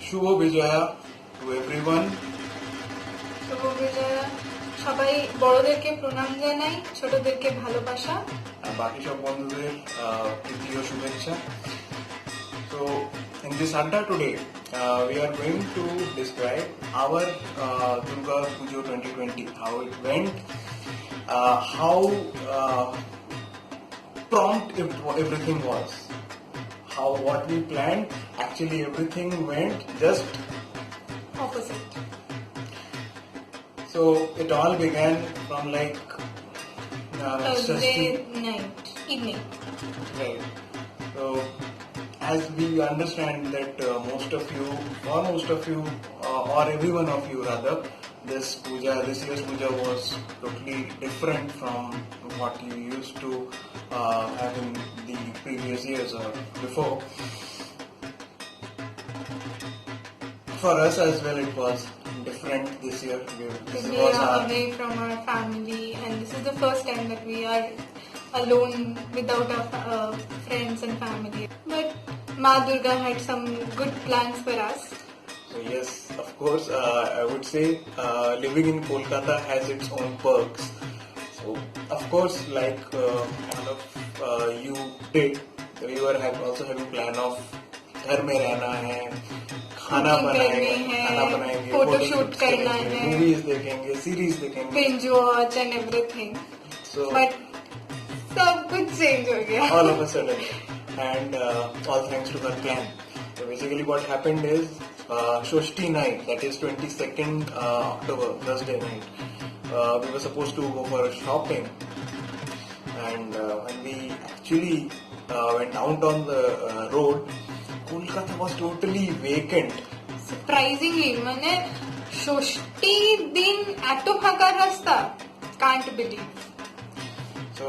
Shubho Bijoya to everyone. শুভ বিজয়া। সবাই বড়দেরকে প্রণাম জানাই, ছোটদেরকে ভালোবাসা আর বাকি সব বন্ধুদের প্রীতি ও শুভেচ্ছা। So in this Adda today, we are going to describe our Durga Puja 2020, how it went, how prompt everything was, how what we planned, actually everything went just opposite. So it all began from like Thursday night, evening. Right. So as we understand that most of you or every one of you rather, this year's puja was totally different from what you used to have in the previous years or before. For us as well, it was different this year. We are away from our family, and this is the first time that we are alone without our friends and family. But Ma Durga had some good plans for us. So yes, of course, I would say living in Kolkata has its own perks. So of course, like all of you did, we were also having plan of घर में रहना है, खाना बनाएंगे, photo shoot करना है, movies देखेंगे, series देखेंगे, binge watch and everything. So but सब कुछ चेंज हो गया all of a sudden, and all thanks to her plan. So basically what happened is Shoshti night, that is 22nd October, Thursday night, we were supposed to go for shopping, and when we actually went out on the road, Kolkata was totally vacant. Surprisingly, मैंने षष्ठी दिन एतो फाका रास्ता, can't believe. So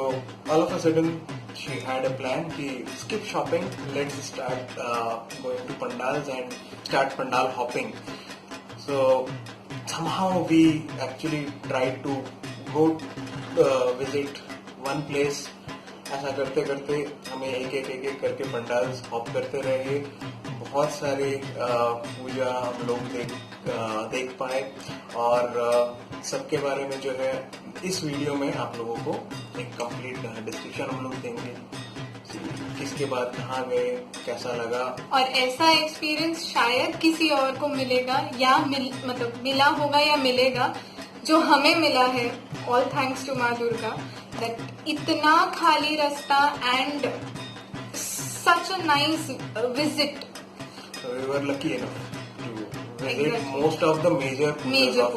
all of a sudden she had a plan ki skip shopping, let's start going to pandals and start pandal hopping. So somehow we actually tried to go visit one place. ऐसा करते करते हमें एक एक करके pandals hop करते रहे, बहुत सारे पूजा हम लोग देख पाए, और सबके बारे में जो है इस वीडियो में आप लोगों को एक कंप्लीट डिस्क्रिप्शन हम लोग देंगे, किसके बाद कहाँ गए, कैसा लगा। और ऐसा एक्सपीरियंस शायद किसी और को मिलेगा या मतलब मिला होगा या मिलेगा जो हमें मिला है। ऑल थैंक्स टू माँ दुर्गा दैट इतना खाली रास्ता and such a nice visit. So we were lucky enough to visit most of the major pujas of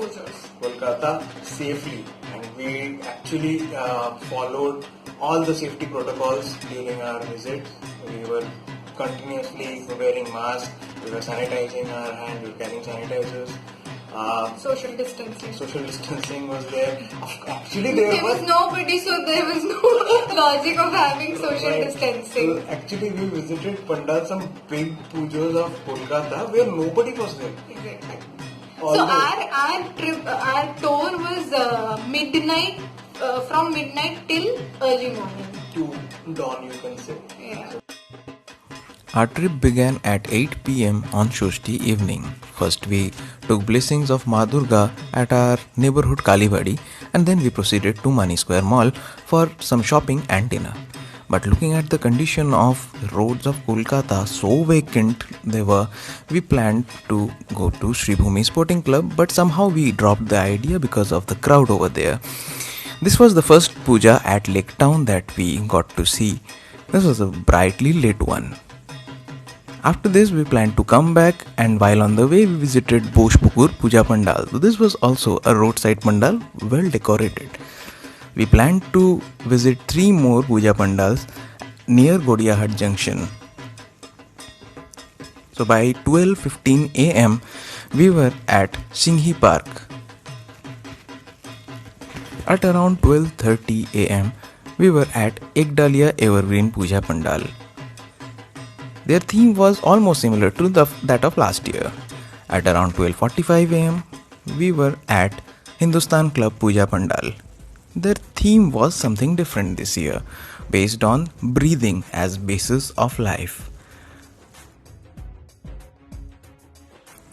Kolkata safely, and we actually followed all the safety protocols during our visit. We were continuously wearing masks, we were sanitizing our hands, we were carrying sanitizers. Social distancing. Social distancing was there. Actually, there was nobody, so there was no logic of having social distancing. So actually, we visited Pandal, some big pujas of Kolkata where nobody was there. Exactly. So our tour was midnight, from midnight till early morning. To dawn, you can say. Yeah. Our trip began at 8 p.m. on Shoshti evening. First we took blessings of Ma Durga at our neighborhood Kalibadi, and then we proceeded to Mani Square Mall for some shopping and dinner. But looking at the condition of roads of Kolkata, so vacant they were, we planned to go to Sri Bhumi Sporting Club, but somehow we dropped the idea because of the crowd over there. This was the first puja at Lake Town that we got to see. This was a brightly lit one. After this, we planned to come back, and while on the way, we visited Bhojpur Puja Pandal. So this was also a roadside pandal, well decorated. We planned to visit 3 more Puja Pandals near Godiyahat Junction. So by 12:15 a.m., we were at Singhi Park. At around 12:30 a.m., we were at Ekdalia Evergreen Puja Pandal. Their theme was almost similar to that of last year. At around 12:45 am, we were at Hindustan Club Puja Pandal. Their theme was something different this year, based on breathing as basis of life.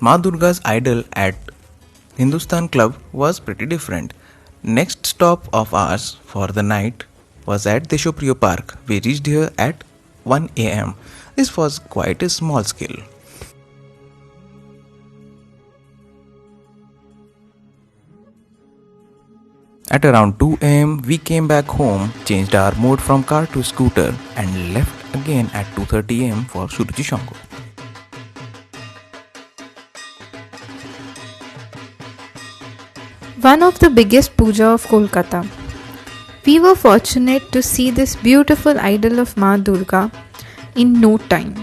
Ma Durga's idol at Hindustan Club was pretty different. Next stop of ours for the night was at Deshopriyo Park. We reached here at 1 am. This was quite a small scale. At around 2 am, we came back home, changed our mode from car to scooter, and left again at 2:30 am for Suruchi Shango. One of the biggest puja of Kolkata. We were fortunate to see this beautiful idol of Ma Durga in no time.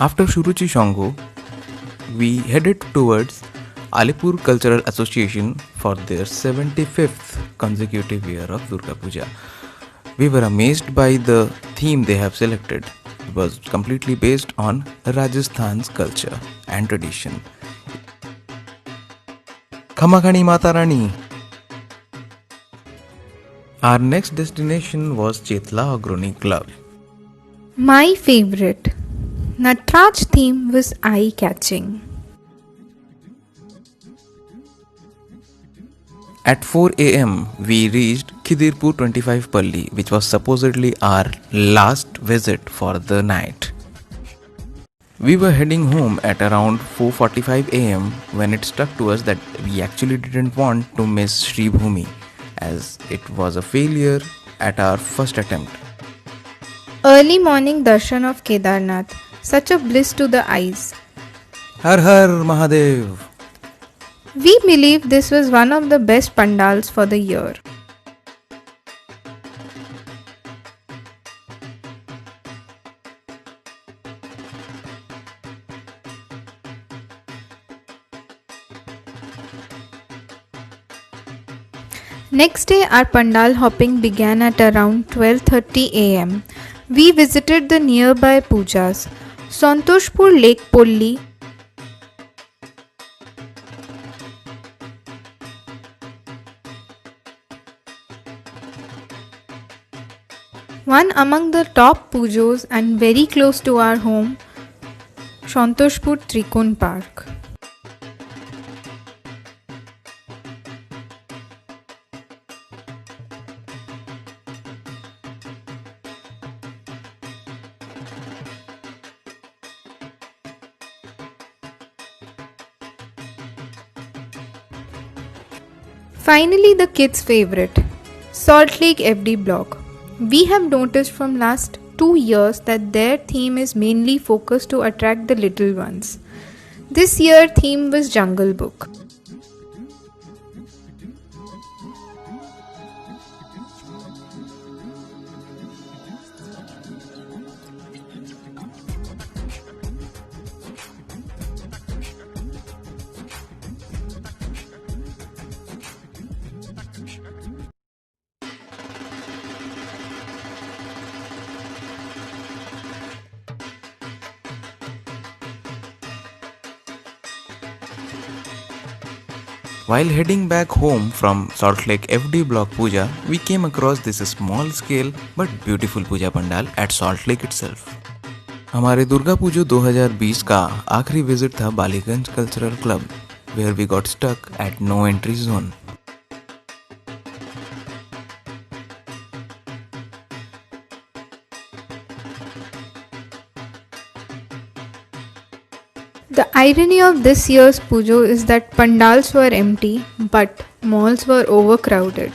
After Suruchi Shango, we headed towards Alipur Cultural Association for their 75th consecutive year of Durga Puja. We were amazed by the theme they have selected. It was completely based on Rajasthan's culture and tradition. Khamakhani Mata Rani. Our next destination was Chetla Agroni Club. My favorite. Natraj theme was eye-catching. At 4 am, we reached Khidirpur 25 Palli, which was supposedly our last visit for the night. We were heading home at around 4:45 am when it struck to us that we actually didn't want to miss Sri Bhumi, as it was a failure at our first attempt. Early morning darshan of Kedarnath. Such a bliss to the eyes. Har Har Mahadev! We believe this was one of the best pandals for the year. Next day, our pandal hopping began at around 12:30 am. We visited the nearby pujas, Santoshpur Lake Polli, one among the top pujos and very close to our home, Santoshpur Trikon Park. Finally, the kids' favorite, Salt Lake FD Block. We have noticed from last 2 years that their theme is mainly focused to attract the little ones. This year theme was Jungle Book. While heading back home from Salt Lake FD Block Puja, we came across this small scale but beautiful Puja Pandal at Salt Lake itself. हमारे दुर्गा पूजो 2020 का आखिरी visit था Ballygunge cultural club, where we got stuck at no entry zone. The irony of this year's pujo is that pandals were empty but malls were overcrowded.